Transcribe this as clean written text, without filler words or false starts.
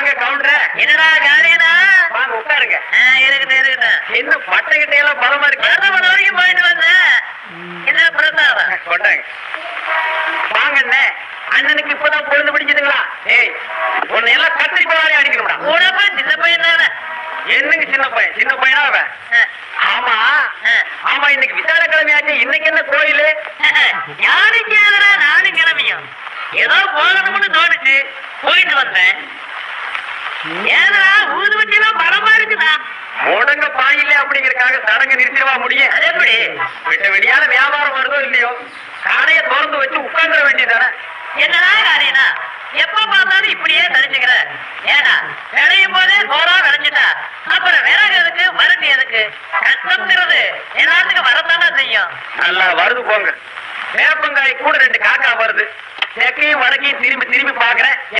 வாங்க கவுண்டர. என்னடா காரியனா? வாங்க உட்காருங்க. இருக்கட்டும். இன்னும் பட்டைகிட்ட எல்லாம் பலமா இருக்கு. மருதமலை வரைக்கும் போயிட்டு வந்தேன். என்ன பிரசாதம்? கொண்டாங்க. வாங்க அண்ணே. அண்ணனுக்கு இப்பதான் பொழுது பிடிச்சதுங்களா? ஏய், உன்னை எல்லாம் கத்திரி போனாலே அடிக்கணும்டா. உனப்பா சின்ன பையன் தானே? என்னங்க சின்ன பையன்? சின்ன பையனா அவன்? ஆமா ஆமா, இன்னைக்கு விசாலக்கிழமையாச்சு. இன்னைக்கு என்ன கோயிலு? யாருக்கு ஏதா நானும் கிளம்பியும் ஏதோ போகணும்னு தோணுச்சு, போயிட்டு வந்தேன். ஏதா ஊதுவத்திலாம் பலமா இருக்குதா? முடங்க பாயில்ல அப்படிங்கறக்காக சடங்கு நிறுத்தவா முடியும்? அது எப்படி? விட்ட வெளியால வியாபாரம் வருதோ இல்லையோ, கடையை திறந்து வச்சு உட்கார்ந்துட வேண்டியதானே. என்னடா காரியனா? எப்ப பார்த்தாலும் இப்படியே தரிச்சுக்கிற? ஏடா விளையும் போதே சோறா விளைஞ்சிட்டா அப்புறம் விறகு எதுக்கு, மருந்து எதுக்கு? கஷ்டம்ங்கிறது எல்லாத்துக்கும் வரத்தானே செய்யும். நல்லா வருது போங்க. வேப்பங்காய் கூட 2 காக்கா வருது. தெற்கையும் வடக்கையும் திரும்பி திரும்பி பாக்குறேன்.